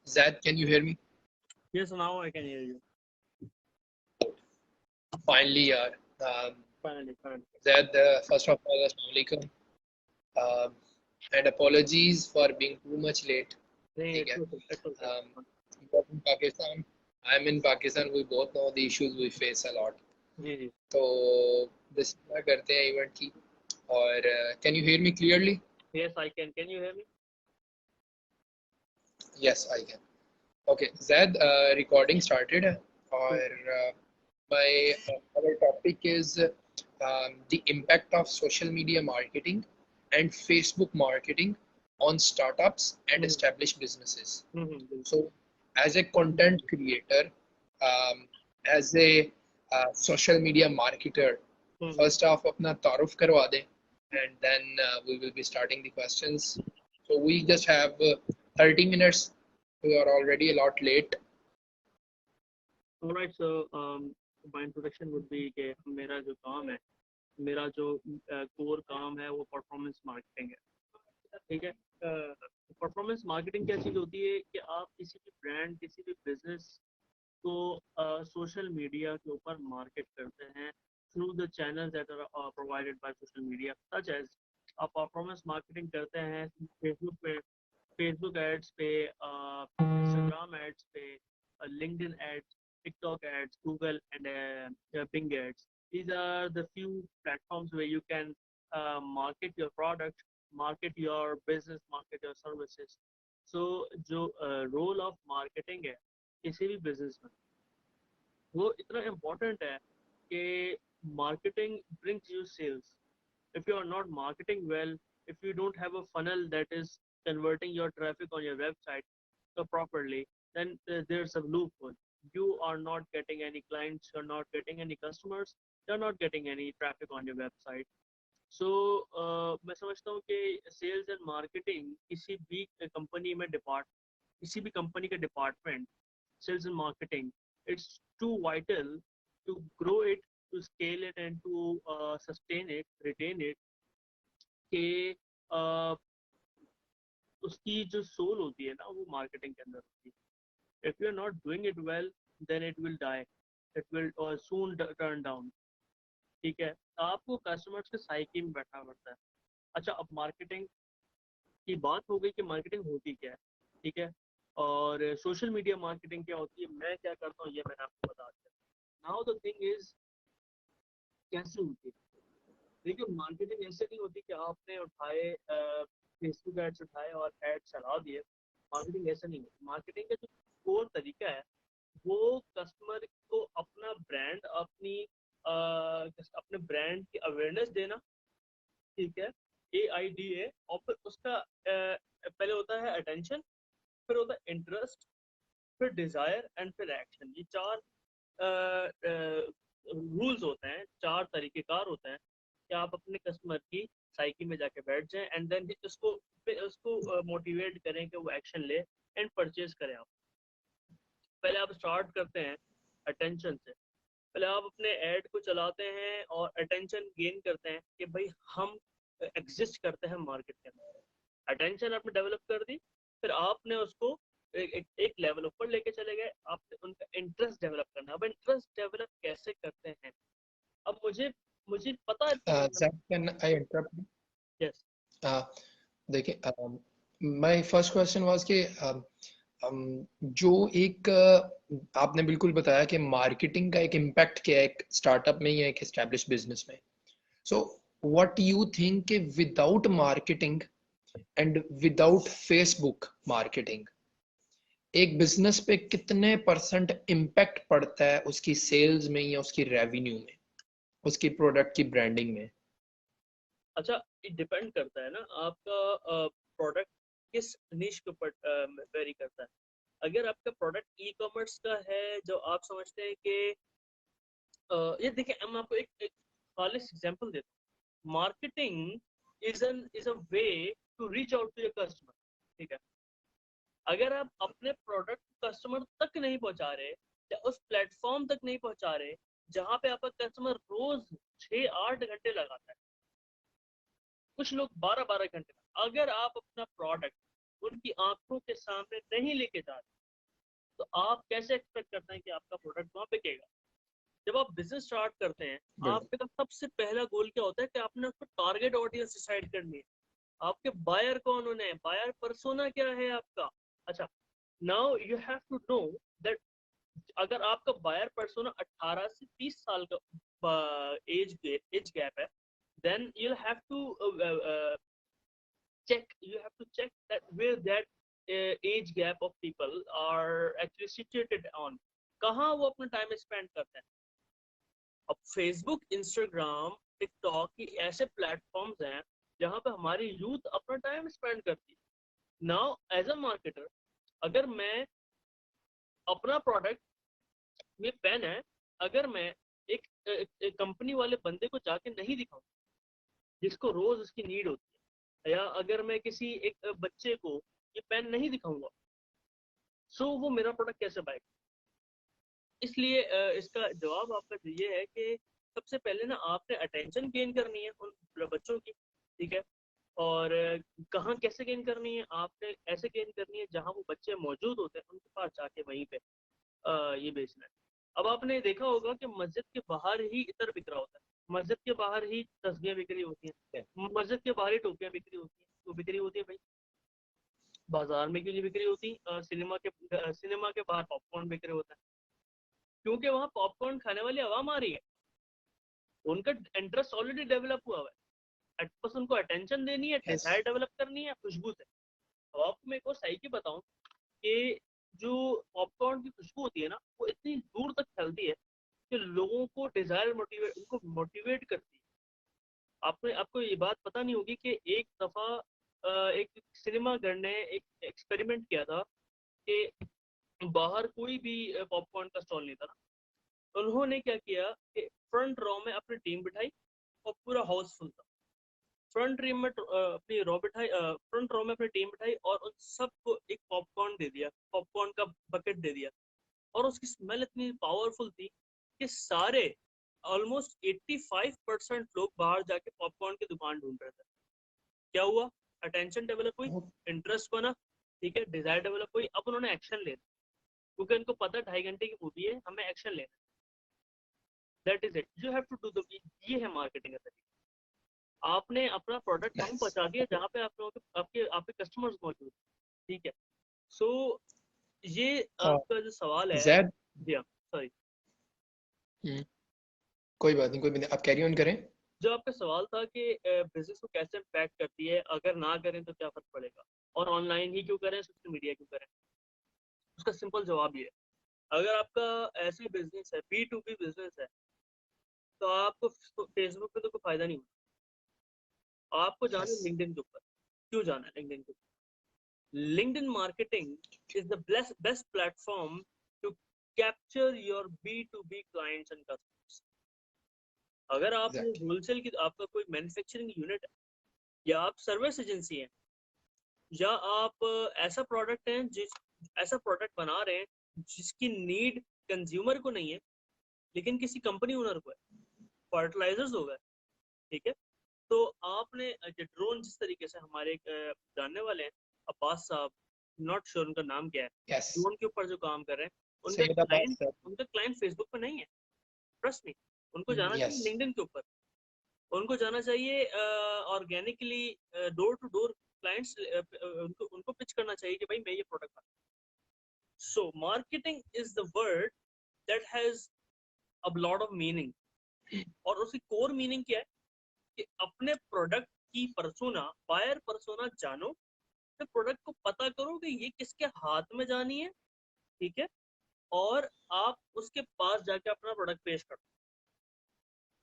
Zad, can you hear me? Yes, now I can hear you. Finally, yaar. Finally. Zad, first of all, Assalamu alaikum. Um, and apologies for being too much late. नहीं, ठीक है. it's okay. You're in Pakistan. I'm in Pakistan. We both know the issues we face a lot. जी. तो बिस्मिल्लाह करते हैं event की. और can you hear me clearly? Yes, I can. Can you hear me? Yes, I can. Okay, Zad, recording started है. और our topic is the impact of social media marketing and Facebook marketing on startups and established businesses. So, as a content creator, as a social media marketer, first off, अपना तारुफ करवा दें, and then we will be starting the questions. So we just have 30 minutes. We are already a lot late. All right, so my introduction would be कि मेरा जो काम है, मेरा जो कोर काम है वो परफॉर्मेंस मार्केटिंग है. ठीक है. परफॉर्मेंस मार्केटिंग क्या चीज़ होती है कि आप किसी भी ब्रांड, किसी भी बिजनेस को सोशल मीडिया के ऊपर मार्केट करते हैं through the channels that are provided by social media, such as आप परफॉर्मेंस मार्केटिंग करते हैं फेसबुक एड्स पे, इंस्टाग्राम एड्स पे, LinkedIn ads, TikTok ads, Google and Bing ads. These are the few platforms where you can market your product, market your business, market your services. So जो role of marketing है किसी भी business में वो इतना important है कि marketing brings you sales. If you are not marketing well, if you don't have a funnel that is converting your traffic on your website so properly, then there's a loophole. You are not getting any clients, you're not getting any customers, you're not getting any traffic on your website. So मैं समझता हूँ कि sales and marketing किसी भी company में किसी भी company का department, sales and marketing, it's too vital to grow it, to scale it and to sustain it, retain it. कि उसकी जो सोल होती है ना वो मार्केटिंग के अंदर होती है. If you are not doing it well, then it will die. It will soon turn down. ठीक है. आपको कस्टमर्स के साइकी में बैठना पड़ता है. अच्छा, अब मार्केटिंग की बात हो गई कि मार्केटिंग होती क्या है. ठीक है. और सोशल मीडिया मार्केटिंग क्या होती है, मैं क्या करता हूँ, ये मैंने आपको बता दिया. नाउ द थिंग इज कैसे होती है. देखिए, मार्केटिंग ऐसे नहीं होती कि आपने उठाए फेसबुक एड्स उठाए और एड चला दिए. मार्केटिंग ऐसा नहीं है. मार्केटिंग का जो कोर तरीका है वो कस्टमर को अपना ब्रांड, अपने ब्रांड की अवेयरनेस देना. ठीक है. AIDA. और फिर उसका पहले होता है अटेंशन, फिर होता है इंटरेस्ट, फिर डिजायर एंड फिर एक्शन. ये चार रूल्स होते हैं, चार तरीकेकार होते हैं कि आप अपने कस्टमर की साइकी में जाके बैठ जाएं एंड देन उसको मोटिवेट करें कि वो एक्शन ले एंड परचेज करें. आप पहले आप स्टार्ट करते हैं अटेंशन से. पहले आप अपने ऐड को चलाते हैं और अटेंशन गेन करते हैं कि भाई हम एग्जिस्ट करते हैं मार्केट के अंदर. अटेंशन आपने डेवलप कर दी, फिर आपने उसको एक लेवल ऊपर लेके चले गए. आपने उनका इंटरेस्ट डेवलप करना. अब इंटरेस्ट डेवलप कैसे करते हैं, अब मुझे पता है. Can I interrupt you? Yes. देखिए, my first question was कि जो एक आपने बिल्कुल बताया कि मार्केटिंग का एक इम्पैक्ट क्या है एक स्टार्टअप में या एक एस्टैब्लिश बिजनेस में. सो व्हाट यू थिंक कि without marketing and without Facebook marketing एक बिजनेस पे कितने % इम्पैक्ट पड़ता है उसकी सेल्स में या उसकी रेवेन्यू में, उसकी प्रोडक्ट की ब्रांडिंग में? अच्छा, ये डिपेंड करता है ना आपका प्रोडक्ट किस निश के ऊपर वेरी करता है. अगर आपका प्रोडक्ट ई कॉमर्स का है जो आप समझते हैं कि ये देखिए, मैं आपको एक खालिस एग्जांपल देता हूँ. Marketing is a way to reach out to your customer. ठीक है. अगर आप अपने प्रोडक्ट कस्टमर तक नहीं पहुंचा रहे या उस प्लेटफॉर्म तक नहीं पहुंचा रहे जहां पे आपका कस्टमर रोज 6-8 घंटे लगाता है, कुछ लोग 12-12 घंटे, अगर आप अपना प्रोडक्ट उनकी आंखों के सामने नहीं लेके जा रहे, आप कैसे एक्सपेक्ट करते हैं कि आपका प्रोडक्ट वहाँ बिकेगा? जब आप बिजनेस स्टार्ट करते हैं, बिल्कुल। आपका सबसे पहला गोल क्या होता है कि आपने उसको टारगेट ऑडियंस डिसाइड करनी है। आपके बायर कौन होने हैं, बायर पर्सोना क्या है आपका। अच्छा, now you have to know that अगर आपका बायर पर्सोना 18 से 30 साल का एज गैप है, then you'll have to check that where that age gap of people are actually situated on, कहाँ वो अपना टाइम स्पेंड करते हैं। अब फेसबुक, इंस्टाग्राम, टिकटॉक ये ऐसे प्लेटफॉर्म्स हैं जहाँ पे हमारी यूथ अपना टाइम स्पेंड करती है। नाउ एज अ मार्केटर, अगर मैं अपना प्रोडक्ट, ये पेन है, अगर मैं एक कंपनी वाले बंदे को जाके नहीं दिखाऊं जिसको रोज उसकी नीड होती है, या अगर मैं किसी एक बच्चे को ये पेन नहीं दिखाऊंगा, सो वो मेरा प्रोडक्ट कैसे बाएगा। इसलिए इसका जवाब आपका ये है कि सबसे पहले ना आपने अटेंशन गेन करनी है उन बच्चों की, ठीक है। और कहाँ कैसे गेन करनी है, आपने ऐसे गेन करनी है जहाँ वो बच्चे मौजूद होते हैं उनके पास जाके वहीं पे ये बेचना है। अब आपने देखा होगा कि मस्जिद के बाहर ही इतर बिक रहा होता है, मस्जिद के बाहर ही तस्बीहें बिक्री होती हैं, मस्जिद के बाहर ही टोपियां बिक्री होती हैं, तो बिक्री होती है भाई, बाजार में क्यों नहीं बिक्री होती। सिनेमा के बाहर पॉपकॉर्न बिक्री होता है, क्योंकि वहाँ पॉपकॉर्न खाने वाली आवाम आ रही है, उनका इंटरेस्ट ऑलरेडी डेवलप हुआ हुआ है, बस उनको अटेंशन देनी है, यस। डिजायर डेवलप करनी है खुशबू से। अब आपको मैं एक और सही की बताऊं कि जो पॉपकॉर्न की खुशबू होती है ना, वो इतनी दूर तक फैलती है कि लोगों को डिजायर मोटिवेट, उनको मोटिवेट करती है। आपने आपको ये बात पता नहीं होगी कि एक दफा एक सिनेमा घर ने एक एक्सपेरिमेंट किया था कि बाहर कोई भी पॉपकॉर्न का स्टॉल नहीं था ना, उन्होंने क्या किया कि फ्रंट रो में अपनी टीम बिठाई और पूरा हाउसफुल था। फ्रंट रो में अपनी रो बिठाई, फ्रंट रो में अपनी टीम बिठाई और उन सबको एक पॉपकॉर्न दे दिया, पॉपकॉर्न का बकेट दे दिया। और उसकी स्मेल इतनी पावरफुल थी कि सारे ऑलमोस्ट 85% लोग बाहर जाके पॉपकॉर्न की दुकान ढूंढ रहे थे। क्या हुआ, अटेंशन डेवलप हुई, इंटरेस्ट बना, ठीक है, डिजायर डेवलप हुई। अब उन्होंने एक्शन लेना, क्योंकि उनको पता 2.5 घंटे की मूवी है, हमें एक्शन लेना। That is it, you have to do the, ये है मार्केटिंग का तरीका। आपने अपना प्रोडक्ट वहां यस। पहुंचा दिया जहाँ पे आप लोगों के आपके आपके कस्टमर्स मौजूद हैं, ठीक है। सो ये और आपका जो सवाल है, जैद। जी हाँ, सॉरी, कोई बात नहीं, कोई बात नहीं, आप कैरी ऑन करें। जो आपका सवाल था कि बिजनेस को कैसे इम्पैक्ट करती है, अगर ना करें तो क्या फर्क पड़ेगा, और ऑनलाइन ही क्यों करें, सोशल मीडिया क्यों करें। उसका सिंपल जवाब ये है, अगर आपका ऐसे बिजनेस है, B2B बिजनेस है, तो आपको फेसबुक पे तो कोई फायदा नहीं होगा, आपको जाना यस। है लिंक्डइन के ऊपर। क्यों जाना है लिंक्डइन के ऊपर? LinkedIn marketing is the best platform to capture your B2B clients and customers. अगर आपने एग्जैक्टली। होलसेल की, आपका कोई मैन्युफैक्चरिंग यूनिट है, या आप सर्विस एजेंसी है, या आप ऐसा प्रोडक्ट है जिस ऐसा प्रोडक्ट बना रहे हैं जिसकी नीड कंज्यूमर को नहीं है लेकिन किसी कंपनी ओनर को है, फर्टिलाइजर्स होगा, ठीक है। तो आपने ड्रोन, जिस तरीके से हमारे एक जानने वाले हैं अब्बास साहब, नॉट श्योर उनका नाम क्या है, यस। ड्रोन के ऊपर जो काम कर रहे हैं, सैयद अब्बास सर। उनका क्लाइंट फेसबुक पे नहीं है, ट्रस्ट मी। उनको जाना यस। चाहिए लिंक्डइन के ऊपर, उनको जाना चाहिए organically, door to door clients, उनको उनको पिच करना चाहिए कि भाई मैं ये product. So marketing is the word that has a lot of meaning, और उसकी कोर मीनिंग क्या है कि अपने प्रोडक्ट की परसोना, बायर परसोना जानो, फिर प्रोडक्ट को पता करो कि ये किसके हाथ में जानी है, ठीक है, और आप उसके पास जाके अपना प्रोडक्ट पेश करो।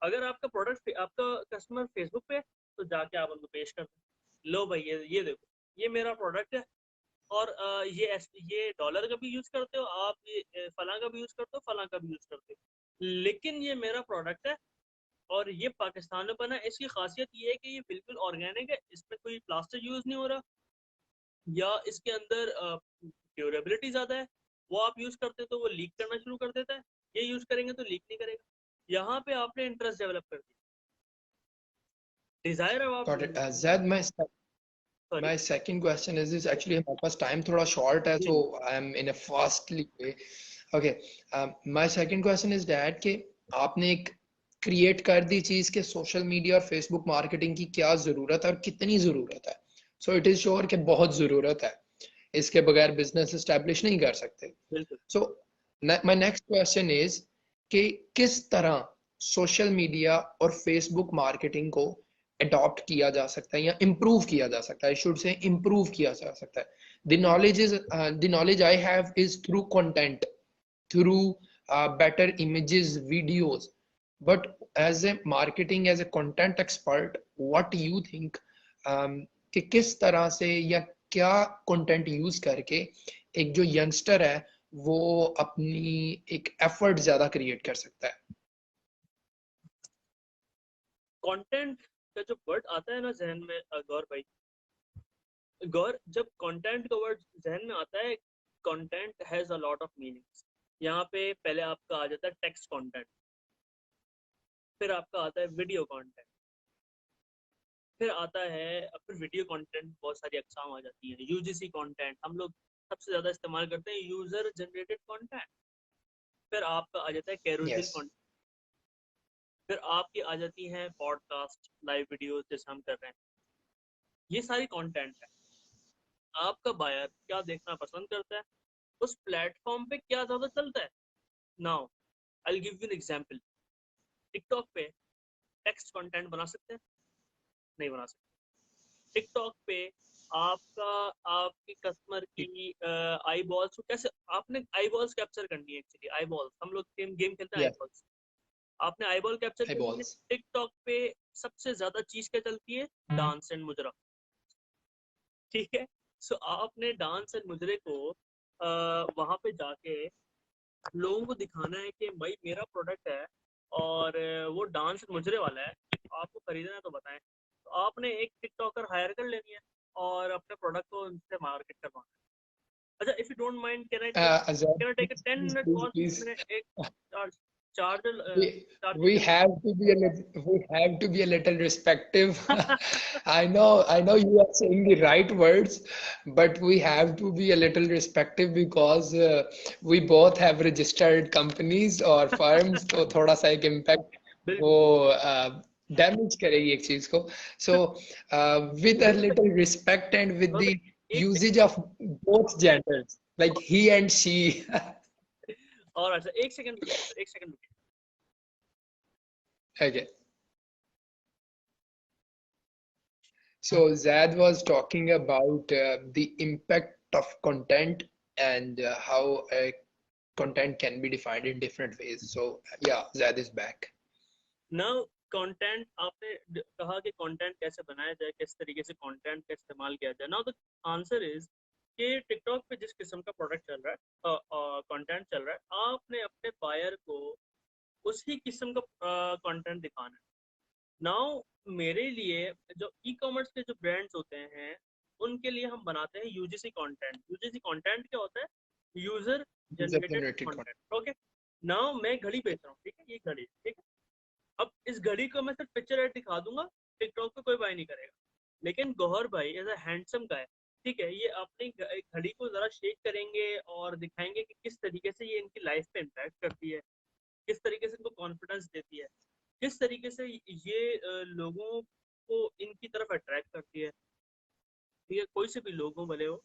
अगर आपका प्रोडक्ट, आपका कस्टमर फेसबुक पे है, तो जाके आप उनको पेश कर दो, लो भाई ये देखो, ये मेरा प्रोडक्ट है, और ये डॉलर का भी यूज करते हो आप, ये फलां का भी यूज करते हो, फलां का भी यूज करते हो, लेकिन ये मेरा प्रोडक्ट है और ये पाकिस्तान में बना है। इसकी खासियत ये है कि ये बिल्कुल ऑर्गेनिक है, इसमें कोई प्लास्टिक यूज नहीं हो रहा, या इसके अंदर ड्यूरेबिलिटी ज्यादा है। वो आप यूज करते हो तो वो लीक करना शुरू कर देता है, ये यूज करेंगे तो लीक नहीं करेगा। यहाँ पे आपने इंटरेस्ट डेवलप कर दिया, डिजायर अब आप गॉट इट। डेवलप कर जैद, मैं sorry. My second question is this, actually हमारे पास time थोड़ा short है, जी so ji. I am in a fastly way. Okay, my second question is that कि आपने एक create कर दी चीज के social media और Facebook marketing की क्या जरूरत है और कितनी जरूरत है. So it is sure कि बहुत जरूरत है. इसके बगैर business establish नहीं कर सकते. बिल्कुल। So my next question is कि किस तरह सोशल मीडिया और फेसबुक मार्केटिंग को अडॉप्ट किया जा सकता है या इम्प्रूव किया जा सकता है, शुड से इम्प्रूव किया जा सकता है. The knowledge I have is through content, through better images, videos, but as a marketing, as a content expert, what do you think, कि किस तरह से या क्या कंटेंट यूज करके एक जो यंगस्टर है वो अपनी एक एफर्ट ज्यादा क्रिएट कर सकता है. कंटेंट का जो वर्ड आता है ना जहन में, गौर भाई, गौर, जब कंटेंट का वर्ड जहन में आता है, content has a lot of meanings. यहाँ पे पहले आपका आ जाता है टेक्स्ट कंटेंट, फिर आपका आता है वीडियो कंटेंट, फिर आता है, फिर वीडियो कंटेंट बहुत सारी अकसाम आ जाती है. यूजीसी कंटेंट हम लोग सबसे ज्यादा इस्तेमाल करते हैं, यूजर जनरेटेड कंटेंट. फिर आपका आ जाता है कैरोसिल यस. कंटेंट. फिर आपकी आ जाती हैं पॉडकास्ट, लाइव वीडियोस जैसे हम कर रहे हैं. ये सारी कंटेंट है. आपका बायर क्या देखना पसंद करता है, उस प्लेटफॉर्म पे क्या ज्यादा चलता है. Now I will give you an example. TikTok पे टेक्स्ट कंटेंट बना सकते हैं? नहीं बना सकते. टिकटॉक पे आपका, आपके कस्टमर की आई बॉल्स को कैसे, आपने आई बॉल्स कैप्चर करनी है. एक्चुअली आई बॉल्स, हम लोग गेम गेम खेलते हैं आई यस. बॉल्स. आपने आई बॉल कैप्चर करनी है. आईबॉल्स. टिकटॉक पे सबसे ज्यादा चीज क्या चलती है? डांस एंड मुजरा. ठीक है. सो आपने डांस एंड मुजरे को वहां पे जाके लोगों को दिखाना है कि भाई मेरा प्रोडक्ट है और वो डांस एंड मुजरे वाला है, आपको खरीदना है तो बताएं. तो आपने एक टिकटॉकर हायर कर लेनी है और अपने प्रोडक्ट को उनसे मार्केट करवाना है. अच्छा, if you don't mind, Azad, can I take a 10 please, minute please, pause. please. मैंने एक चार्जर चार्जिंग We करनी have to be a little respective. I know you are saying the right words, but we have to be a little respective because we both have registered companies or firms, तो थोड़ा सा एक impact वो बिल्कुल. damage करेगी एक चीज को. So with a गौर भाई, little respect and with Gaur the भाई, एक usage of both genders, like he and she. और अच्छा, एक सेकंड रुकिए सर, एक सेकंड रुकिए. Okay. So Zad was talking about the impact of content and how content can be defined in different ways. So yeah, Zad is back. Now content, आपने कहा कि content कैसे बनाया जाए, किस तरीके से कंटेंट का इस्तेमाल किया जाए. नाउ द आंसर इज कि टिकटॉक पे जिस किस्म का प्रोडक्ट चल रहा है, कंटेंट चल रहा है, आपने अपने बायर को उसी किस्म का कंटेंट दिखाना है. नाउ मेरे लिए जो ई कॉमर्स के जो ब्रांड्स होते हैं, उनके लिए हम बनाते हैं यूजीसी कंटेंट. यूजीसी कंटेंट क्या होता है? User User generated generated content. Content. Okay. Now मैं घड़ी बेच रहा हूँ, ठीक है, ये घड़ी, ठीक है. अब इस घड़ी को मैं सिर्फ पिक्चर एड दिखा दूंगा, टिकटॉक पे कोई बाय नहीं करेगा. लेकिन गौहर भाई एज अ हैंडसम गाय, ठीक है, ये अपनी घड़ी को जरा शेक करेंगे और दिखाएंगे कि किस तरीके से ये इनकी लाइफ पे इम्पैक्ट करती है, किस तरीके से इनको कॉन्फिडेंस देती है, किस तरीके से ये लोगों को इनकी तरफ अट्रैक्ट करती है. ठीक है, कोई से भी लोगों भले हो,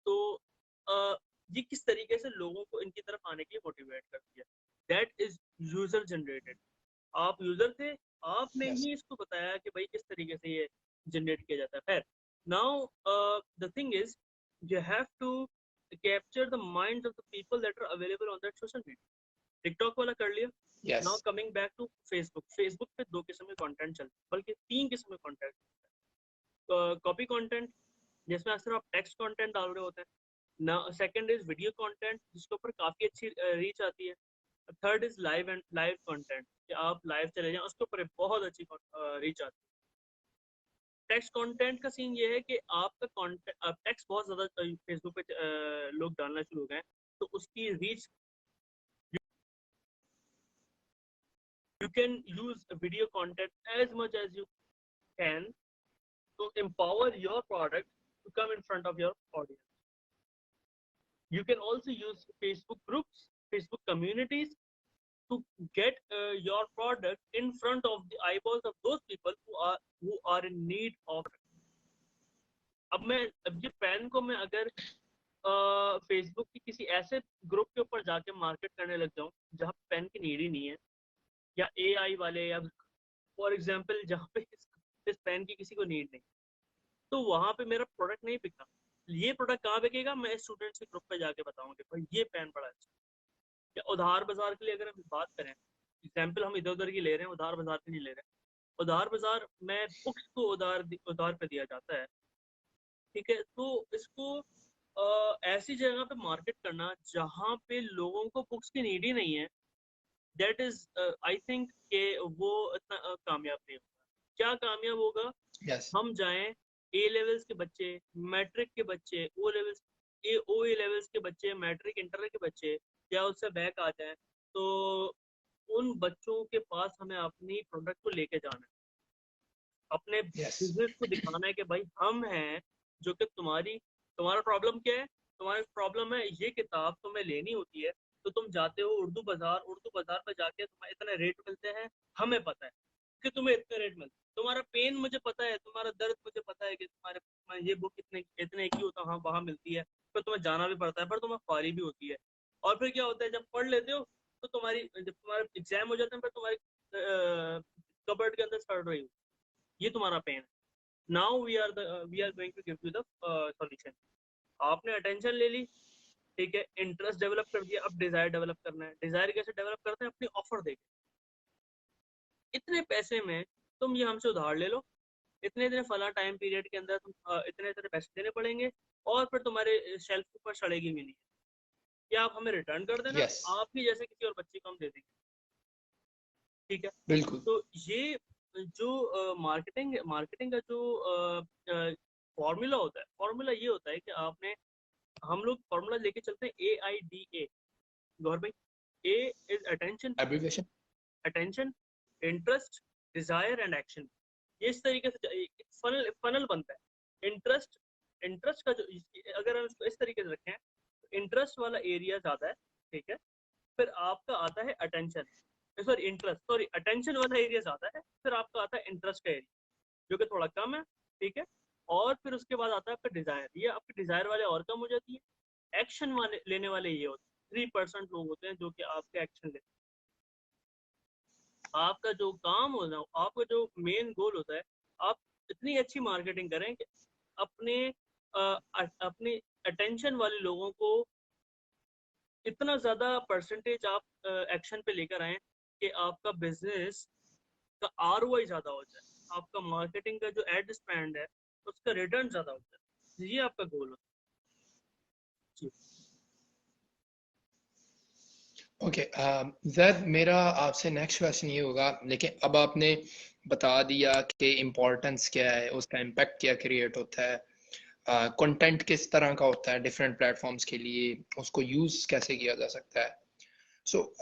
तो ये किस तरीके से लोगों को इनकी तरफ आने के लिए मोटिवेट करती है. That is user generated. आप यूजर थे, आपने Yes. ही इसको बताया कि भाई किस तरीके से ये जनरेट किया जाता है. खैर, now the thing is, you have to capture the minds of the people that are available on that social media. TikTok वाला कर लिया. Now Yes. Coming back to Facebook. Facebook पे दो किस्म के कंटेंट चलते हैं, बल्कि तीन किस्म के कंटेंट. कॉपी कंटेंट, जिसमें अक्सर आप टेक्स्ट कंटेंट डाल रहे होते हैं ना. सेकंड इज वीडियो कंटेंट, जिसके ऊपर काफी अच्छी रीच आती है. Third is live and live content, कि आप लाइव चले जाएं, उसके ऊपर बहुत अच्छी रीच आती है. टेक्स्ट कंटेंट का सीन ये है कि आपका कंटेंट, टेक्स्ट बहुत ज्यादा फेसबुक पे लोग डालना शुरू हो गए, तो उसकी reach, you can use video content as much as you can, to empower your product to come in front of your audience. You can also use Facebook groups, Facebook communities to get your product in front of the eyeballs of those people who are in need of it. अब ये pen को मैं अगर Facebook की किसी ऐसे group के ऊपर जाके मार्केट करने लग जाऊं जहाँ पेन की नीड ही नहीं है, या एआई वाले, या फॉर एग्जांपल जहाँ पे इस पेन की किसी को नीड नहीं, तो वहां पे मेरा प्रोडक्ट नहीं बिकता। ये प्रोडक्ट कहाँ बिकेगा? मैं स्टूडेंट्स के ग्रुप पे जाके बताऊंगा भाई ये पेन बड़ा अच्छा। या उधार बाजार के लिए अगर हम बात करें, एग्जाम्पल हम इधर उधर की ले रहे हैं, उधार बाजार की नहीं ले रहे हैं। उधार बाजार में बुक्स को उधार पे दिया जाता है, ठीक है। तो इसको ऐसी जगह पे मार्केट करना जहाँ पे लोगों को बुक्स की नीड ही नहीं है, दैट इज आई थिंक के वो इतना कामयाब नहीं होगा। क्या कामयाब होगा? yes. हम जाएं, ए लेवल्स के बच्चे, मैट्रिक के बच्चे, ओ लेवल्स के बच्चे, मैट्रिक इंटर के बच्चे, या उससे बैक आ जाएं, तो उन बच्चों के पास हमें अपनी प्रोडक्ट को लेके जाना है, अपने बिजनेस को दिखाना है कि भाई हम हैं जो कि तुम्हारा प्रॉब्लम क्या है? तुम्हारा प्रॉब्लम है ये किताब तुम्हें लेनी होती है, तो तुम जाते हो उर्दू बाजार पे जाके तुम्हें इतने रेट मिलते हैं, हमें पता है कि तुम्हें इतने रेट मिलते हैं। तुम्हारा पेन मुझे पता है, तुम्हारा दर्द मुझे पता है कि तुम्हारे ये बुक इतने की होता है, वहाँ मिलती है, फिर तुम्हें जाना भी पड़ता है, पर तुम्हें ख्वारी भी होती है। और फिर क्या होता है, जब पढ़ लेते हो तो जब तुम्हारे एग्जाम हो जाते हैं, फिर तुम्हारी कबर्ड के अंदर सड़ रही हो, ये तुम्हारा पेन है। Now we are going to give you the solution. आपने अटेंशन ले ली, ठीक है, इंटरेस्ट डेवलप कर दिया, अब डिजायर डेवलप करना है। डिजायर कैसे डेवलप करते हैं? अपनी ऑफर देके, इतने पैसे में तुम ये हमसे उधार ले लो, इतने फला टाइम पीरियड के अंदर तुम इतने पैसे देने पड़ेंगे, और फिर तुम्हारे शेल्फ के ऊपर सड़ेगी भी नहीं, या आप हमें रिटर्न कर देना, yes. आप ही जैसे किसी और बच्चे को हम दे देंगे, ठीक है। बिल्कुल। तो ये जो मार्केटिंग का जो फॉर्मूला होता है, फॉर्मूला ये होता है कि हम लोग फॉर्मूला लेके चलते हैं AIDA। गौर भाई, A is attention, interest, desire and action. ये इस तरीके से फनल बनता है। इंटरेस्ट का जो, अगर हम इसको इस तरीके से रखें, इंटरेस्ट वाला एरिया ज्यादा है, ठीक है, फिर आपका आता है अटेंशन वाला एरिया ज्यादा है, फिर आपका आता है इंटरेस्ट का एरिया जो कि थोड़ा कम है, ठीक है। और फिर उसके बाद आता है आपका डिजायर, ये आपके डिजायर वाले और कम हो जाती है। एक्शन वाले लेने वाले ये होते हैं 3% लोग होते हैं जो कि आपके एक्शन लेते हैं। आपका जो काम होता है, आपका जो मेन गोल होता है, आप इतनी अच्छी मार्केटिंग करें कि अपने अटेंशन वाले लोगों को इतना ज्यादा परसेंटेज आप एक्शन पे लेकर आए कि आपका बिजनेस का ROI ज्यादा हो जाए, आपका मार्केटिंग का जो एड स्पेंड है उसका रिटर्न ज्यादा हो जाए। ये आपका गोल होता है। ओके जैद, मेरा आपसे नेक्स्ट क्वेश्चन ये होगा, लेकिन अब आपने बता दिया कि इम्पोर्टेंस क्या है, उसका इम्पैक्ट क्या क्रिएट होता है, कंटेंट किस तरह का होता है डिफरेंट प्लेटफॉर्म्स के लिए, उसको यूज कैसे किया जा सकता है। सो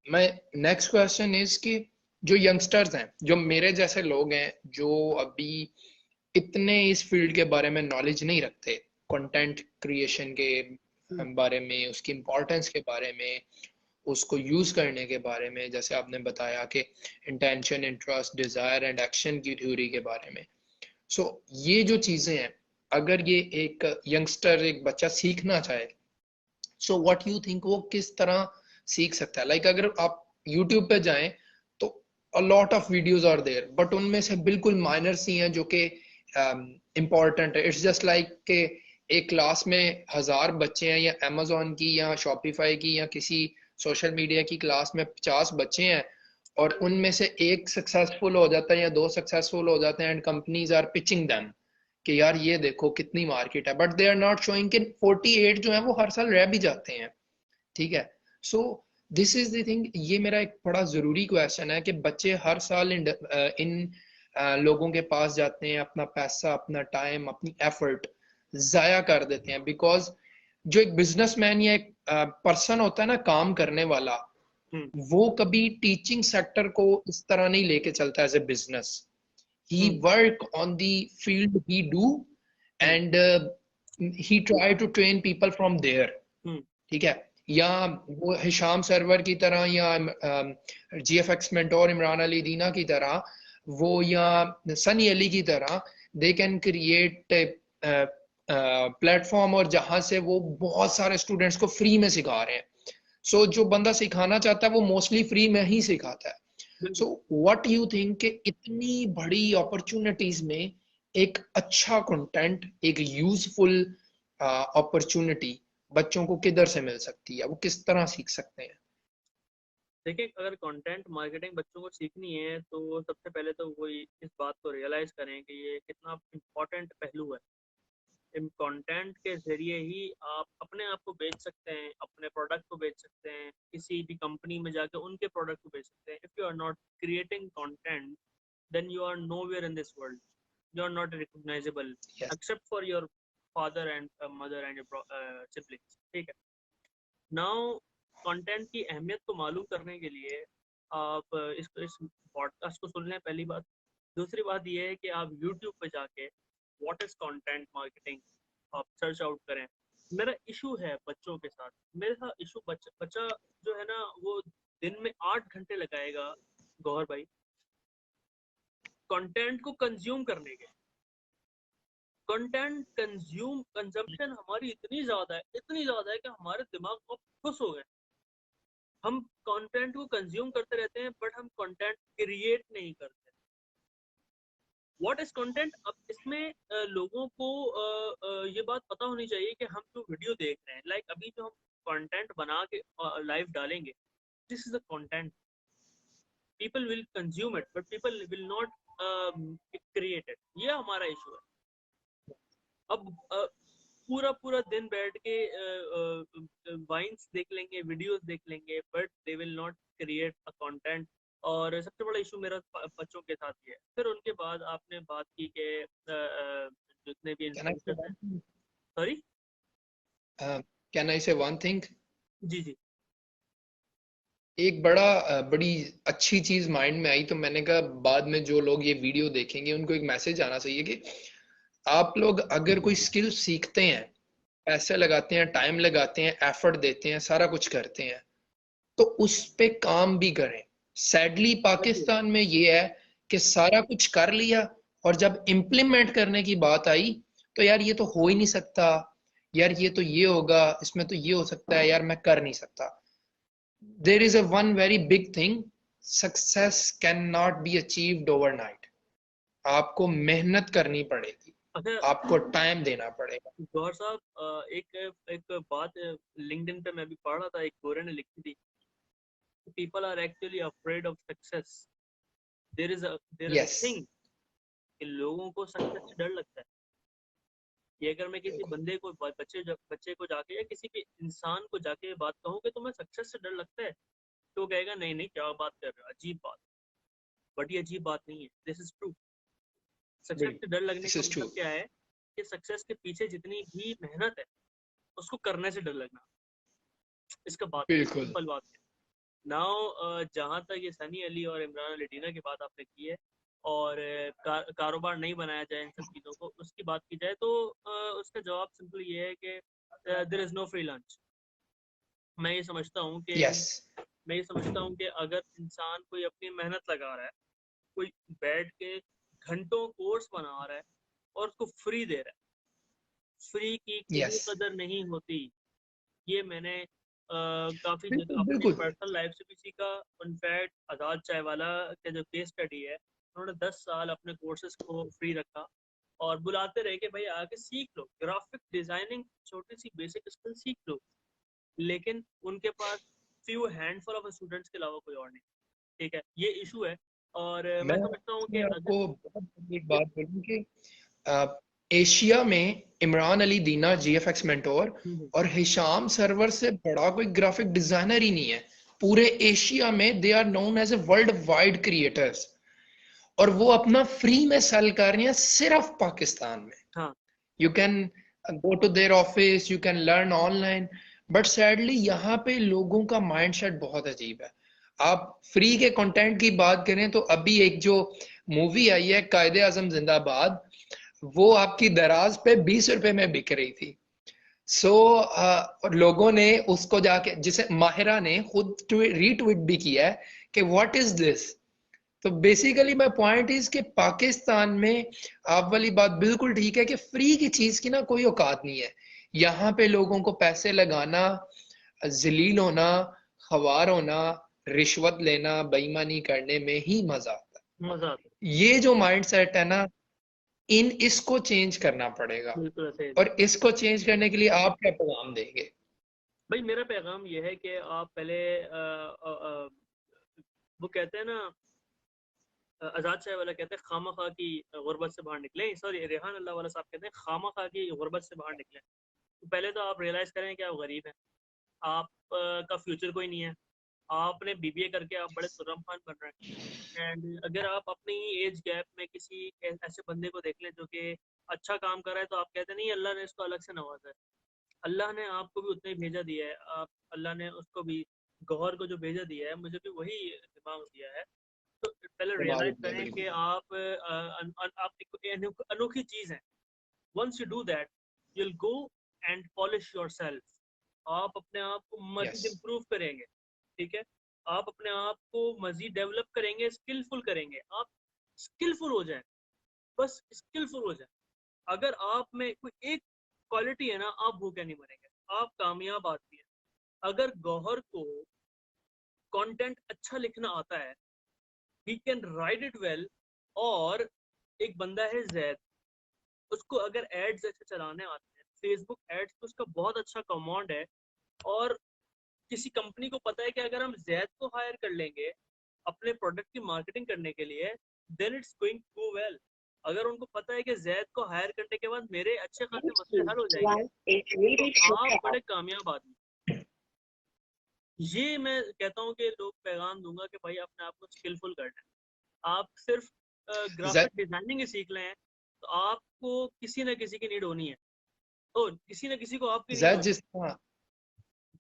मैं नेक्स्ट क्वेश्चन इज कि जो यंगस्टर्स हैं, जो मेरे जैसे लोग हैं, जो अभी इतने इस फील्ड के बारे में नॉलेज नहीं रखते, कंटेंट क्रिएशन के बारे में, उसकी इम्पोर्टेंस के बारे में, उसको यूज करने के बारे में, जैसे आपने बताया कि intention, interest, desire and action की थ्योरी के बारे में। सो ये जो चीजें हैं, अगर ये एक यंगस्टर, एक बच्चा सीखना चाहे, सो व्हाट यू थिंक वो किस तरह सीख सकता है? लाइक अगर आप यूट्यूब पे जाएं तो a lot of videos are there, but उनमें से बिल्कुल माइनर सी हैं जो कि इम्पोर्टेंट है। इट्स जस्ट लाइक के एक क्लास में 1000 बच्चे हैं, या अमेजोन की या शॉपिफाई की या किसी सोशल मीडिया की क्लास में 50 बच्चे हैं, और उनमें से एक सक्सेसफुल हो जाता है या 2 सक्सेसफुल हो जाते हैं, and companies are pitching them कि यार ये देखो कितनी मार्केट है, but they are not showing कि 48 जो है वो हर साल रह भी जाते हैं, ठीक है। So this is the thing, ये मेरा एक बड़ा जरूरी क्वेश्चन है कि बच्चे हर साल इन लोगों के पास जाते हैं, अपना पैसा, अपना टाइम, अपनी एफर्ट जाया कर देते हैं, बिकॉज जो एक बिजनेसमैन या एक पर्सन होता है ना, काम करने वाला, वो कभी टीचिंग सेक्टर को इस तरह नहीं लेके चलता as a business. he work on the field he do and he try to train people from there. ठीक है, या वो हिशाम सरवर की तरह या GFX मेंटोर इमरान अली दीना की तरह वो या सनी अली की तरह दे कैन क्रिएट प्लेटफॉर्म और जहां से वो बहुत सारे स्टूडेंट्स को फ्री में सिखा रहे हैं. सो जो बंदा सिखाना चाहता है वो मोस्टली फ्री में ही सिखाता है. सो व्हाट यू थिंक कि इतनी बड़ी अपॉर्चुनिटीज में एक अच्छा कंटेंट, एक यूजफुल अपॉर्चुनिटी बच्चों को किधर से मिल सकती है, वो किस तरह सीख सकते हैं? देखिए, अगर कंटेंट मार्केटिंग बच्चों को सीखनी है तो सबसे पहले तो वो इस बात को रियलाइज करें कि ये कितना इम्पोर्टेंट पहलू है. कंटेंट के जरिए ही आप अपने आप को बेच सकते हैं, अपने प्रोडक्ट को बेच सकते हैं, किसी भी कंपनी में जाके उनके प्रोडक्ट को बेच सकते हैं. If you are not creating content then you are nowhere in this world. You are not recognizable except for your father and mother and your siblings. ठीक है. नाउ कंटेंट की अहमियत को मालूम करने के लिए आप इस पॉडकास्ट को सुन लें, पहली बात. दूसरी बात यह है कि आप यूट्यूब पे जाके व्हाट इज कंटेंट मार्केटिंग आप सर्च आउट करें. मेरा इशू है बच्चों के साथ, मेरा इशू बच्चा जो है ना वो दिन में 8 घंटे लगाएगा गौहर भाई कंटेंट को कंज्यूम करने के. कंटेंट कंजम्पशन हमारी इतनी ज्यादा है कि हमारे दिमाग को खुश हो गए. हम कंटेंट को कंज्यूम करते रहते हैं बट हम कंटेंट क्रिएट नहीं करते. What is content? अब इसमें लोगों को ये बात पता होनी चाहिए कि हम जो वीडियो देख रहे हैं, लाइक अभी जो हम कंटेंट बना के लाइव डालेंगे, this is the content. People will consume it but people will not create it. ये हमारा इशू है. अब पूरा दिन बैठ के वाइन्स देख लेंगे, वीडियोस देख लेंगे, but they will not create a content. और सबसे बड़ा इशू मेरा बच्चों के साथ ही है. फिर उनके बाद आपने बात की कि जितने भी इन्फ्लुएंसर्स हैं. सॉरी, कैन आई से वन थिंग? जी जी. एक बड़ी अच्छी चीज माइंड में आई तो मैंने कहा बाद में जो लोग ये वीडियो देखेंगे उनको एक मैसेज आना चाहिए कि आप लोग अगर कोई स्किल सीखते हैं, पैसे लगाते हैं, टाइम लगाते हैं, एफर्ट देते हैं, सारा कुछ करते हैं, तो उस पे काम भी करें. सैडली पाकिस्तान में ये है कि सारा कुछ कर लिया और जब इम्प्लीमेंट करने की बात आई तो यार ये तो हो ही नहीं सकता, यार ये तो ये होगा, इसमें तो ये हो सकता है, यार मैं कर नहीं सकता. There is a one very big thing, success can not be achieved overnight. आपको मेहनत करनी पड़ेगी, आपको टाइम देना पड़ेगा. गौहर साहब, एक बात लिंक्डइन पे मैं भी पढ़ रहा था, एक गोरे ने लिखी थी, people are actually afraid of success. there is a thing कि लोगों को सक्सेस से डर लगता है. कि अगर मैं किसी बंदे को बच्चे को जाके या किसी भी इंसान को जाके बात कहूँ कि तुम्हें सक्सेस से डर लगता है, तो कहेगा नहीं नहीं क्या बात कर रहे हो, अजीब बात. बट ये अजीब बात नहीं है, दिस इज ट्रू. सक्सेस से डर लगने का मतलब क्या है कि सक्सेस के पीछे जितनी भी मेहनत है उसको करने से डर लगना. इसका बात सिंपल बात है. नाउ जहाँ तक ये सनी अली और इमरान अली दीना की बात आपने की है और कारोबार नहीं बनाया जाए इन सब चीज़ों को, उसकी बात की जाए तो उसका जवाब सिंपल ये है कि there is no free lunch. मैं ये समझता हूँ कि अगर इंसान कोई अपनी मेहनत लगा रहा है, कोई बैठ के घंटों कोर्स बना रहा है और उसको फ्री दे रहा है, फ्री की कोई कदर नहीं होती. ये मैंने काफी अपनी पर्सनल लाइफ से भी सीखा. इनफैक्ट आजाद चायवाला का जो केस स्टडी है, उन्होंने 10 साल अपने कोर्सेज को फ्री रखा और बुलाते रहे कि भाई आके सीख लो, ग्राफिक डिजाइनिंग छोटी सी बेसिक स्किल सीख लो. लेकिन उनके पास फ्यू हैंडफुल ऑफ स्टूडेंट्स के अलावा कोई और नहीं. ठीक है, ये इशू है. और मैं समझता हूँ कि आपको बहुत एक बात बोलूं कि एशिया में इमरान अली दीना GFX मेंटोर और हिशाम सरवर से बड़ा कोई ग्राफिक डिजाइनर ही नहीं है पूरे एशिया में. They are known as a world wide creators और वो अपना फ्री में सेल कर रहे हैं सिर्फ पाकिस्तान में. You can go to their office, you can learn online, but sadly यहाँ पे लोगों का माइंडसेट बहुत अजीब है. आप फ्री के कंटेंट की बात करें तो अभी एक जो मूवी आई है कायदे आजम जिंदाबाद, वो आपकी दराज पे 20 रुपए में बिक रही थी। सो और लोगों ने उसको जाके, जिसे माहिरा ने खुद रीट्वीट भी किया है कि व्हाट इज दिस। तो बेसिकली माय पॉइंट इज कि पाकिस्तान में आप वाली बात बिल्कुल ठीक है कि फ्री की चीज की ना कोई औकात नहीं है। यहाँ पे लोगों को पैसे लगाना, जलील होना, खवार होना, रिश्वत लेना, बेईमानी करने में ही मजा आता मजा आता है। है। ये जो माइंड सेट है ना, इसको चेंज करना पड़ेगा। बिल्कुल ऐसे ही। और इसको चेंज करने के लिए आप क्या पैगाम देंगे? भाई मेरा पैगाम ये है कि आप पहले वो कहते हैं ना, आजाद शाह वाला कहते हैं खामा खा की गुर्बत से बाहर निकले, सॉरी रेहान अल्लाह वाला साहब कहते हैं खामा खा की गुर्बत से बाहर निकले। तो पहले तो आप रियलाइज करें कि आप गरीब हैं, आप का फ्यूचर कोई नहीं है, आपने बीबीए करके आप बड़े खुर्रम खान बन रहे हैं। एंड अगर आप अपनी एज गैप में किसी ऐसे बंदे को देख लें जो कि अच्छा काम कर रहा है, तो आप कहते नहीं अल्लाह ने इसको अलग से नवाजा है। अल्लाह ने आपको भी उतना ही भेजा दिया है, आप अल्लाह ने उसको भी, गौहर को जो भेजा दिया है, मुझे भी वही दिमाग दिया है। तो पहले रियलाइज करें कि बिल्कुल। आप आप एक अनोखी चीज है। Once you do that, you will go and polish yourself. आप अपने आप को मजीद यस। इम्प्रूव करेंगे, ठीक है। आप अपने आप को मजीद डेवलप करेंगे, स्किलफुल करेंगे, आप स्किलफुल हो जाए, बस स्किलफुल हो जाए। अगर आप में कोई एक क्वालिटी है ना, आप भूखे नहीं मरेंगे, आप कामयाब आदमी है। अगर गौहर को कंटेंट अच्छा लिखना आता है, he can write it well. और एक बंदा है जैद, उसको अगर एड्स ऐसे चलाने आते हैं, फेसबुक एड्स तो उसका बहुत अच्छा कमांड है। और किसी कंपनी को पता है कि अगर हम जैद को हायर कर लेंगे अपने प्रोडक्ट की मार्केटिंग करने के लिए, then it's going to well. अगर उनको पता है कि जैद को हायर करने के बाद मेरे अच्छे खासे मसले हल हो जाएंगे, तो आप बड़े कामयाब आदमी। ये मैं कहता हूँ कि लोग पैगाम दूंगा कि भाई अपने आप को स्किलफुल करना है। आप सिर्फ जैद ग्राफिक डिजाइनिंग ही सीख लें तो आपको किसी ना किसी की नीड होनी है, तो किसी ना किसी को आपकी नीड जैद होनी जिस तरह, है।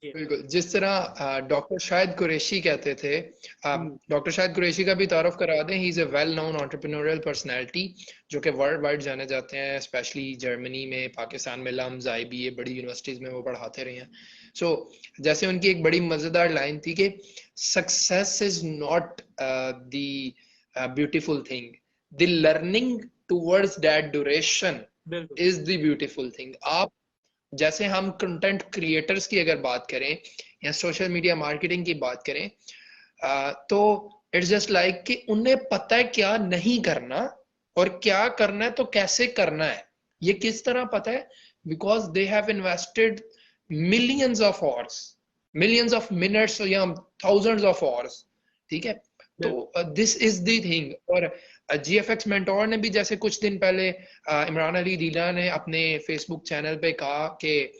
बिल्कुल जिस तरह डॉक्टर शाहिद कुरैशी कहते थे, जी। डॉक्टर शाहिद कुरैशी का भी तारुफ करा दें। He is a well known entrepreneurial personality जो कि वर्ल्ड वाइड जाने जाते हैं, स्पेशली जर्मनी में, पाकिस्तान में लम्स IBA बड़ी यूनिवर्सिटीज़ में वो पढ़ाते रहे हैं। सो जैसे उनकी एक बड़ी मज़ेदार लाइन थी कि success is not the beautiful thing, the learning towards that duration बिल्कुल। Is the beautiful thing. आप जैसे हम कंटेंट क्रिएटर्स की अगर बात करें या सोशल मीडिया मार्केटिंग की बात करें, तो इट्स जस्ट लाइक कि उन्हें पता है क्या नहीं करना और क्या करना है तो कैसे करना है। ये किस तरह पता है? Because they have invested millions of hours, millions of minutes या थाउजेंड्स ऑफ आवर्स। ठीक है। बिल्कुल। तो दिस इज द थिंग। और GFX मेंटोर ने भी जैसे कुछ दिन पहले इमरान अली दीला ने अपने फेसबुक चैनल पे कहा कि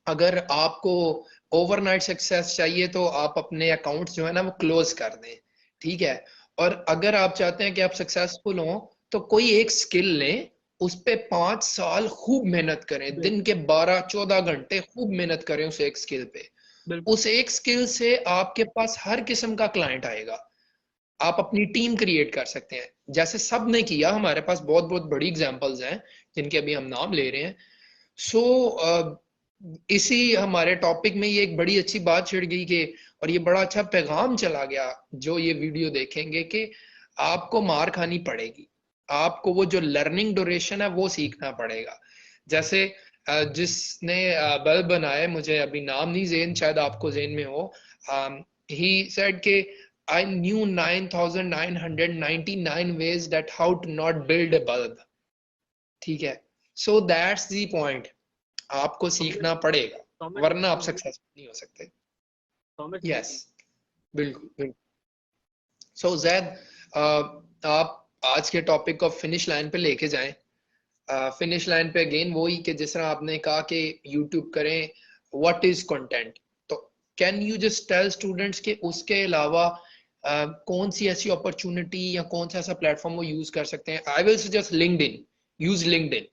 अगर आपको ओवरनाइट सक्सेस चाहिए तो आप अपने अकाउंट्स जो है ना वो क्लोज कर दें। ठीक है। और अगर आप चाहते हैं कि आप सक्सेसफुल हो तो कोई एक स्किल लें, उस पे 5 साल खूब मेहनत करें, दिन बिल्कुल। के 12-14 घंटे खूब मेहनत करें उस एक स्किल पे। बिल्कुल। उस एक स्किल से आपके पास हर किस्म का क्लाइंट आएगा। आप अपनी टीम क्रिएट कर सकते हैं जैसे सब ने किया। हमारे पास बहुत बहुत बड़ी एग्जांपल्स हैं जिनके अभी हम नाम ले रहे हैं। सो इसी हमारे टॉपिक में ये एक बड़ी अच्छी बात छिड़ गई कि, और ये बड़ा अच्छा पैगाम चला गया जो ये वीडियो देखेंगे, कि आपको मार खानी पड़ेगी, आपको वो जो लर्निंग ड्यूरेशन है वो सीखना पड़ेगा। जैसे जिसने बल्ब बनाए, मुझे अभी नाम नहीं जेन, शायद आपको जेन में हो, ही सेड के I knew 9,999 ways that how to not build a bulb. ठीक है। So that's the point. आपको समझ सीखना पड़ेगा समझ वरना आप समझ सक्सेसफुल नहीं हो सकते। समझ यस, बिल्कुल बिल्कुल। सो जैद, आप आज के टॉपिक को फिनिश लाइन पे लेके जाएं। फिनिश लाइन पे अगेन वही कि जिस तरह आपने कहा कि यूट्यूब करें, व्हाट इज कंटेंट। तो can you just tell students के उसके अलावा कौन सी ऐसी अपॉर्चुनिटी या कौन सा ऐसा प्लेटफॉर्म वो यूज कर सकते हैं? I will suggest LinkedIn. Use LinkedIn.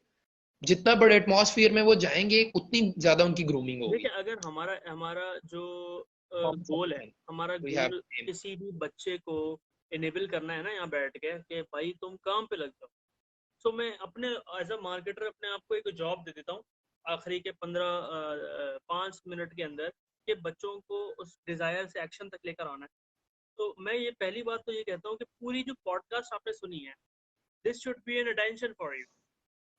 जितना बड़े एटमॉस्फेयर में वो जाएंगे उतनी ज्यादा उनकी ग्रूमिंग देखिए, होगी। अगर हमारा हमारा जो गोल है, हमारा we have गोल किसी भी बच्चे को इनेबल करना है ना यहाँ बैठ के कि भाई तुम काम पे लग जाओ। सो मैं अपने एज अ मार्केटर अपने आप को एक जॉब दे देता हूँ आखिरी के 5 मिनट के अंदर कि बच्चों को उस डिजायर से एक्शन तक लेकर आना है। तो मैं ये पहली बात तो ये कहता हूँ कि पूरी जो पॉडकास्ट आपने सुनी है, this should be an attention for you.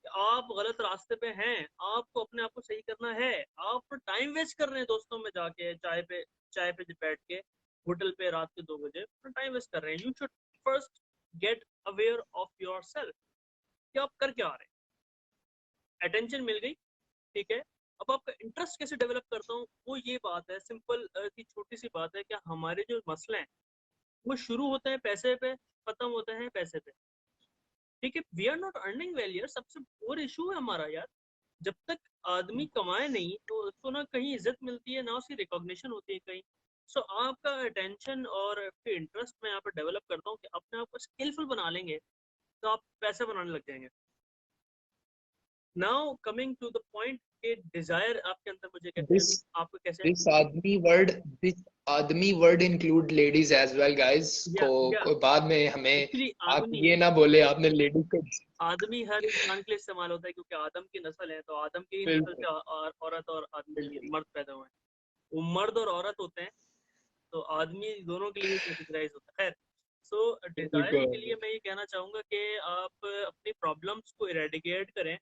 आप गलत रास्ते पे हैं, आपको अपने आप को सही करना है। आप टाइम वेस्ट कर रहे हैं दोस्तों में जाके चाय पे बैठ के होटल पे रात के 2 बजे टाइम वेस्ट कर रहे हैं। You should first gate aware of your self कि आप कर क्या आ रहे हैं। अटेंशन मिल गई, ठीक है। अब आपका इंटरेस्ट कैसे डेवलप करता हूँ, वो ये बात है, सिंपल की छोटी सी बात है कि हमारे जो मसले हैं वो शुरू होते हैं पैसे पे, खत्म होते हैं पैसे पे, ठीक है। We are not earning well यार, सबसे और इशू है हमारा यार। जब तक आदमी कमाए नहीं तो उसको ना कहीं इज्जत मिलती है, ना उसकी रिकॉग्निशन होती है कहीं। सो आपका अटेंशन और इंटरेस्ट मैं यहाँ पर डेवलप करता हूँ कि अपने आप को स्किलफुल बना लेंगे तो आप पैसे बनाने लग जाएंगे। Now coming to the point कि डिजायर आपके अंदर मुझे कैसे, आपको कैसे this आदमी word include ladies as well guys. को बाद में हमें आप ये ना बोले आपने लेडीज को। आदमी हर इंसान के लिए इस्तेमाल होता है क्योंकि आदम की नस्ल है, तो आदम की नस्ल से औरत और आदमी मर्द पैदा हुए हैं। वो मर्द और औरत होते हैं, तो आदमी दोनों के लिए कैटेगराइज होता है। खैर, सो डिजायर के लिए मैं ये कहना चाहूंगा कि आप अपनी प्रॉब्लम्स को इरेडिकेट करें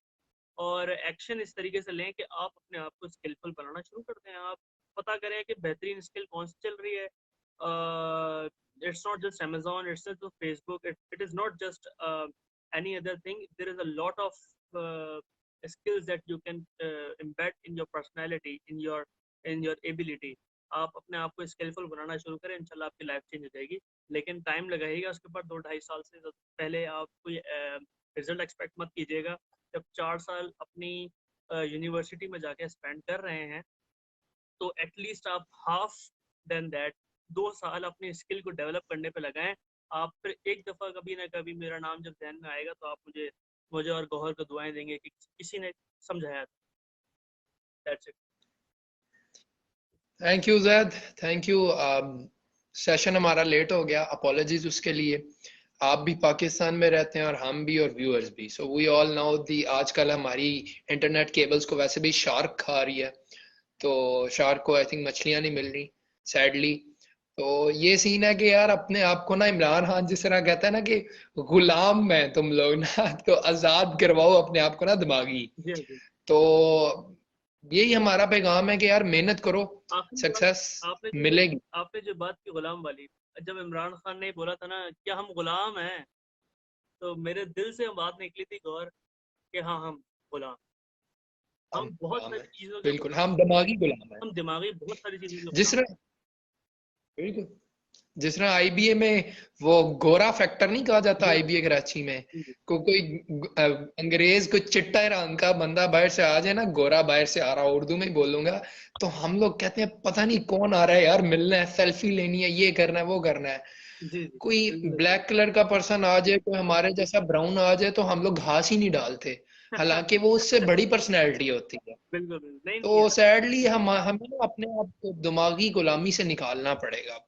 और एक्शन इस तरीके से लें कि आप अपने आप को स्किलफुल बनाना शुरू कर दें। आप पता करें कि बेहतरीन स्किल कौन सी चल रही है। It's not just Amazon, it's not just Facebook, it is not just any other thing. There is a lot of skills that you can embed in your personality, in your ability. आप अपने आप को skilful बनाना शुरू करें, इंशाल्लाह आपकी life change हो जाएगी। लेकिन टाइम लगेगा, उसके बाद 2-2.5 साल से पहले आप कोई रिजल्ट एक्सपेक्ट मत कीजिएगा। जब 4 साल अपनी यूनिवर्सिटी में जाके स्पेंड कर रहे हैं तो एटलीस्ट आप हाफ देन दैट 2 साल अपनी स्किल को डेवलप करने पे लगाएं। आप फिर एक दफ़ा कभी ना कभी मेरा नाम जब ध्यान में आएगा तो आप मुझे और गौहर को दुआएं देंगे कि किसी ने समझाया था। That's it. Thank you Zaid, thank you. Session हमारा लेट हो गया, अपॉलॉजीज उसके लिए। आप भी पाकिस्तान में रहते हैं और हम भी और व्यूअर्स भी, so we all know the आजकल हमारी इंटरनेट केबल्स को वैसे भी शार्क खा रही है, तो शार्क को आई थिंक मछलियां नहीं मिल रही सैडली। तो ये सीन है कि यार अपने आप को ना इमरान खान जिस तरह कहता है ना कि गुलाम में तुम लोग ना, तो आजाद करवाओ अपने आप को ना दिमागी। तो यही हमारा पैगाम है कि यार मेहनत करो, सक्सेस मिलेगी। आपने जो बात की गुलाम वाली, जब इमरान खान ने बोला था ना क्या हम गुलाम हैं, तो मेरे दिल से बात निकली थी गौर कि हाँ हम गुलाम, हम बहुत सारी चीजों के, बिल्कुल हम दिमागी गुलाम हैं, हम दिमागी बहुत सारी चीजों के जिस तरह बिल्कुल जिस तरह आईबीए में वो गोरा फैक्टर नहीं कहा जाता, आईबीए कराची में कोई अंग्रेज कोई चिट्टा रंग का बंदा बाहर से आ जाए ना, गोरा बाहर से आ रहा, उर्दू में बोलूंगा, तो हम लोग कहते हैं पता नहीं कौन आ रहा है यार, मिलना है, सेल्फी लेनी है, ये करना है, वो करना है। कोई ब्लैक कलर का पर्सन आ जाए, कोई हमारे जैसा ब्राउन आ जाए, तो हम लोग घास ही नहीं डालते, हालांकि वो उससे बड़ी पर्सनैलिटी होती है। तो सैडली हमें ना अपने आप को दिमागी गुलामी से निकालना पड़ेगा।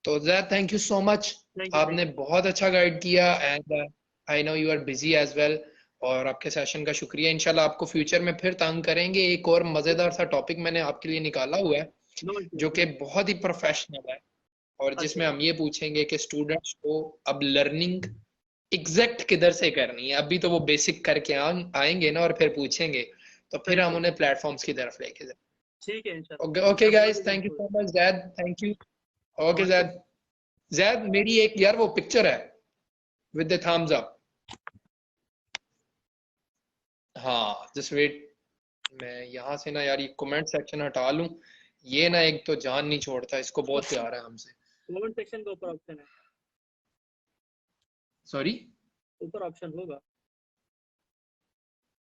तो that thank you so much, आपने बहुत अच्छा गाइड किया and I know you are busy as well, और आपके सेशन का शुक्रिया। इंशाल्लाह आपको फ्यूचर में फिर तंग करेंगे। एक और मजेदार सा टॉपिक मैंने आपके लिए निकाला हुआ है जो कि बहुत ही प्रोफेशनल है, और जिसमें हम ये पूछेंगे कि स्टूडेंट्स को अब लर्निंग एग्जैक्ट किधर से करनी है। अभी तो वो बेसिक करके आएंगे ना और फिर पूछेंगे, तो फिर हम उन्हें प्लेटफॉर्म्स की तरफ लेके जाए। ठीक है इंशाल्लाह। Okay guys, thank you so much Zaid, thank you. Okay Zaid, Zaid मेरी एक यार वो पिक्चर है विद द थम्स अप। हाँ जस्ट वेट, मैं यहाँ से ना यार ये कमेंट सेक्शन हटा लूं, ये ना एक तो जान नहीं छोड़ता, इसको बहुत प्यार है हमसे। कमेंट सेक्शन के ऊपर ऑप्शन है, सॉरी ऊपर ऑप्शन होगा।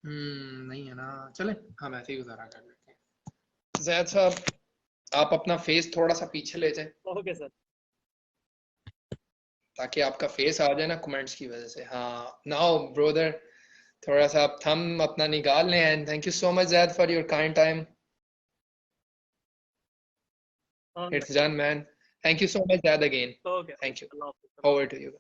नहीं है ना, चले हम ऐसे ही गुजारा कर लेते हैं। जैद साहब आप अपना फेस थोड़ा सा पीछे ले जाए। Okay sir. ताकि आपका फेस आ जाए ना कमेंट्स की वजह से। हाँ नाउ ब्रदर, थोड़ा सा आप थंब अपना निकाल लें। And thank you so much Zaid for your kind time. All It's right. done, man. Thank you so much, Dad, again. Okay. Thank you. Allah Hafiz. Over to you.